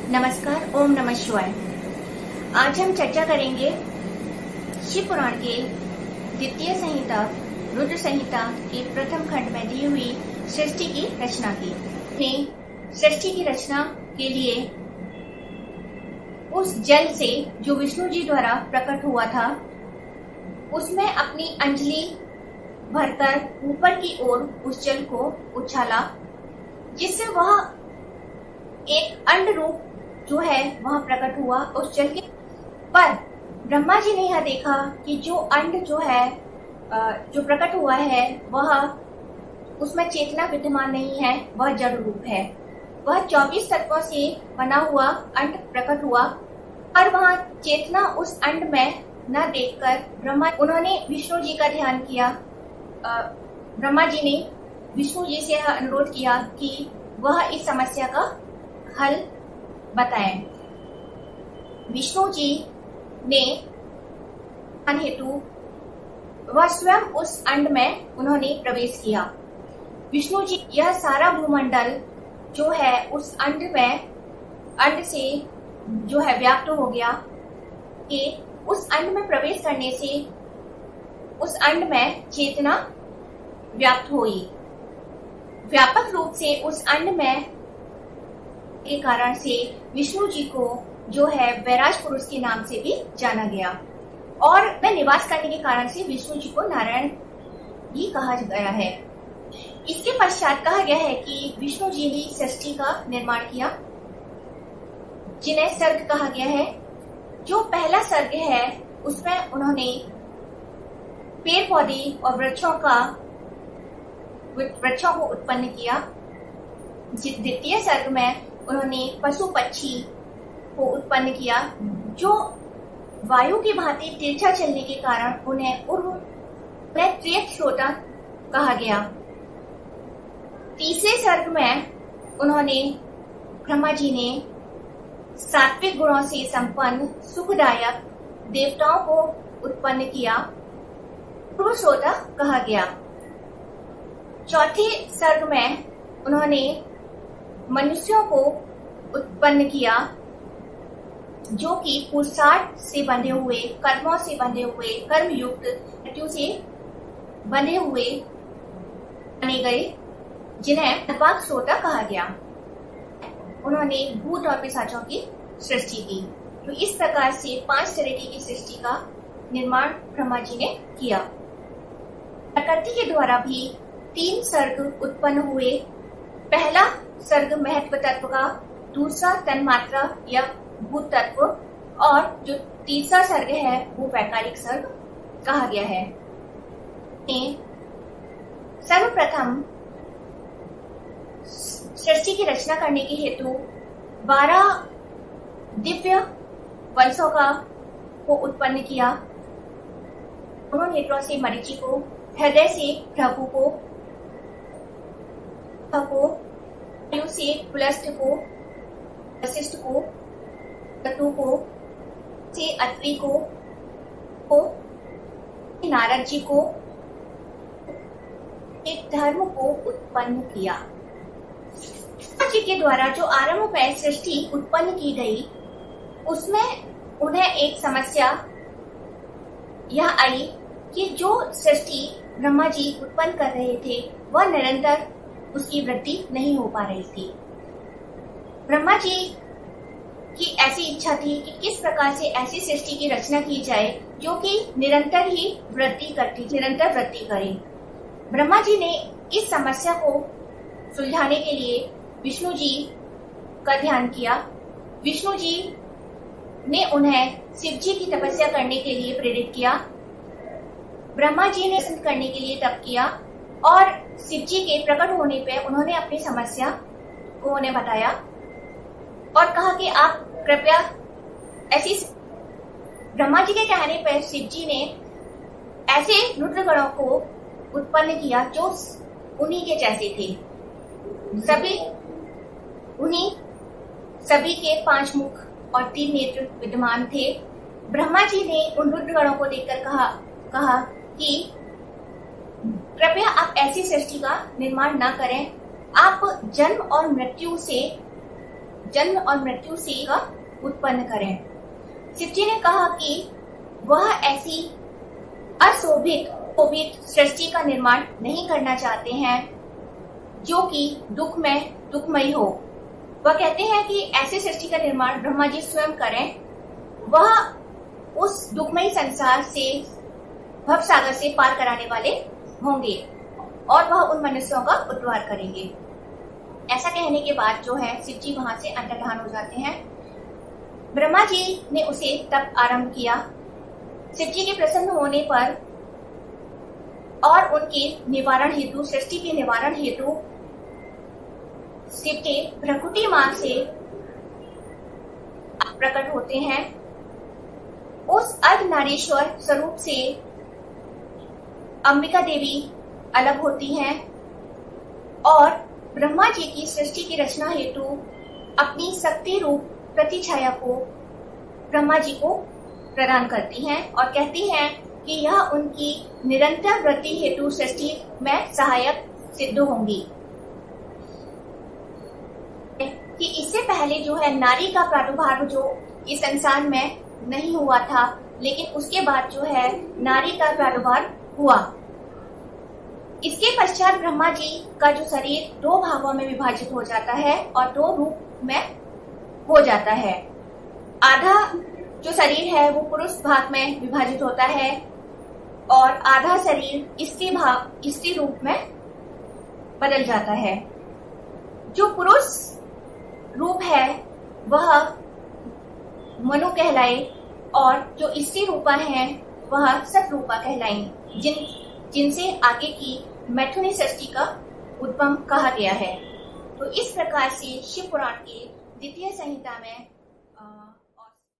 नमस्कार, ओम नमः शिवाय। आज हम चर्चा करेंगे शिव पुराण के द्वितीय संहिता रुद्र संहिता के प्रथम खंड में दी हुई सृष्टि की रचना की। सृष्टि की रचना के लिए उस जल से जो विष्णु जी द्वारा प्रकट हुआ था, उसमें अपनी अंजलि भरकर ऊपर की ओर उस जल को उछाला, जिससे वह एक अंड रूप जो है वह प्रकट हुआ उस जल के। पर ब्रह्मा जी ने यह देखा कि जो अंड जो है जो प्रकट हुआ है वह उसमें चेतना विद्यमान नहीं है, वह जड़ रूप है। वह 24 तत्वों से बना हुआ अंड प्रकट हुआ, और वह चेतना उस अंड में न देखकर उन्होंने विष्णु जी का ध्यान किया। ब्रह्मा जी ने विष्णु जी से यह अनुरोध किया कि वह इस समस्या का हल बताएं। विष्णु जी ने हेतु वह स्वयं उस अंड में उन्होंने प्रवेश किया। विष्णु जी यह सारा भूमंडल जो है उस अंड से जो है व्याप्त हो गया कि उस अंड में प्रवेश करने से उस अंड में चेतना व्याप्त हुई। व्यापक रूप से उस अंड में के कारण से विष्णु जी को जो है वैराज पुरुष के नाम से भी जाना गया, और में निवास करने के कारण से विष्णु जी को नारायण भी कहा गया है। इसके पश्चात कहा गया है कि विष्णु जी ने सृष्टि का निर्माण किया, जिन्हें सर्ग कहा गया है। जो पहला सर्ग है उसमें उन्होंने पेड़ पौधे और वृक्षों को उत्पन्न किया। द्वितीय सर्ग में उन्होंने पशु पक्षी को उत्पन्न किया, जो वायु की भांति तिरछा चलने के कारण उन्हें त्रियक कहा गया। तीसरे सर्ग में उन्होंने ब्रह्मा जी ने सात्विक गुणों से संपन्न सुखदायक देवताओं को उत्पन्न किया, पुरुषोत्तम कहा गया। चौथे सर्ग में उन्होंने मनुष्यों को उत्पन्न किया, जो कि पुरुषार्थ से बंधे हुए, कर्मों से बंधे हुए, कर्मयुक्त मृत्यु से बंधे हुए बने गए, जिन्हें निर्वाक श्रोता कहा गया। उन्होंने भूत और पिशाचों की सृष्टि की। तो इस प्रकार से 5 तरीके की सृष्टि का निर्माण ब्रह्मा जी ने किया। प्रकृति के द्वारा भी 3 सर्ग उत्पन्न हुए। पहला सर्ग महत्व तत्व का, दूसरा तन्मात्रा या भूत तत्व, और जो तीसरा सर्ग है वो वैकारिक सर्ग कहा गया है। सर्वप्रथम सृष्टि की रचना करने के हेतु 12 दिव्य वंशों को उत्पन्न किया। दोनों नेत्रों से मरीचि को, हृदय से भृगु को, वायु से पुलस्त्य को, वशिष्ठ को, क्रतु को, से अत्रि को नारद जी को, एक धर्म को उत्पन्न किया। जी के द्वारा जो आरंभ में सृष्टि उत्पन्न की गई, उसमें उन्हें एक समस्या यह आई कि जो सृष्टि ब्रह्मा जी उत्पन्न कर रहे थे वह निरंतर उसकी वृद्धि नहीं हो पा रही थी। ब्रह्मा जी की ऐसी इच्छा थी कि किस प्रकार से ऐसी सृष्टि की रचना की जाए जो कि निरंतर वृद्धि करे। ब्रह्मा जी ने इस समस्या को सुलझाने के लिए विष्णु जी का ध्यान किया। विष्णु जी ने उन्हें शिव जी की तपस्या करने के लिए प्रेरित किया। ब्रह्मा जी ने सिद्ध करने के लिए तप किया, और शिव जी के प्रकट होने पे उन्होंने अपनी समस्या को उन्हें बताया और कहा कि आप कृपया ऐसी। ब्रह्मा जी के कहने पर शिव जी ने ऐसे रुद्रगणों को उत्पन्न किया जो उन्हीं के जैसे थे। सभी के 5 मुख और 3 नेत्र विद्यमान थे। ब्रह्मा जी ने उन रुद्रगणों को देखकर कहा कि कृपया आप ऐसी सृष्टि का निर्माण न करें। आप जन्म और मृत्यु से जन्म और मृत्यु से का उत्पन्न करें। शिव जी ने कहा कि वह ऐसी अशोभित सृष्टि का निर्माण नहीं करना चाहते हैं जो कि दुखमयी हो। वह कहते हैं कि ऐसे सृष्टि का निर्माण ब्रह्मा जी स्वयं करें। वह उस दुखमयी संसार से, भव सागर से पार कराने वाले होंगे और वह उन मनुष्यों का उद्धार करेंगे। ऐसा कहने के बाद जो है शिव जी वहां से अंतर्धान हो जाते हैं। ब्रह्मा जी ने उसे तप आरंभ किया। शिव जी के प्रसन्न होने पर और उनके निवारण हेतु, सृष्टि के निवारण हेतु शिव के भ्रकुटी मार्ग से प्रकट होते हैं। उस अर्धनारीश्वर स्वरूप से अंबिका देवी अलग होती हैं और ब्रह्मा जी की सृष्टि की रचना हेतु अपनी शक्ति रूप प्रतिछाया को ब्रह्मा जी को प्रदान करती हैं और कहती हैं कि यह उनकी निरंतर वृद्धि हेतु सृष्टि में सहायक सिद्ध होंगी। कि इससे पहले जो है नारी का प्रादुर्भाव जो इस संसार में नहीं हुआ था, लेकिन उसके बाद जो है नारी का प्रादुर्भाव हुआ। इसके पश्चात ब्रह्मा जी का जो शरीर दो भागों में विभाजित हो जाता है और दो रूप में हो जाता है। आधा जो शरीर है वो पुरुष भाग में विभाजित होता है और आधा शरीर स्त्री रूप में बदल जाता है। जो पुरुष रूप है वह मनु कहलाए और जो स्त्री रूपा है वह सतरूपा कहलाएं, जिनसे आगे की मैथुनी सृष्टि का उद्गम कहा गया है। तो इस प्रकार से शिव पुराण के द्वितीय संहिता में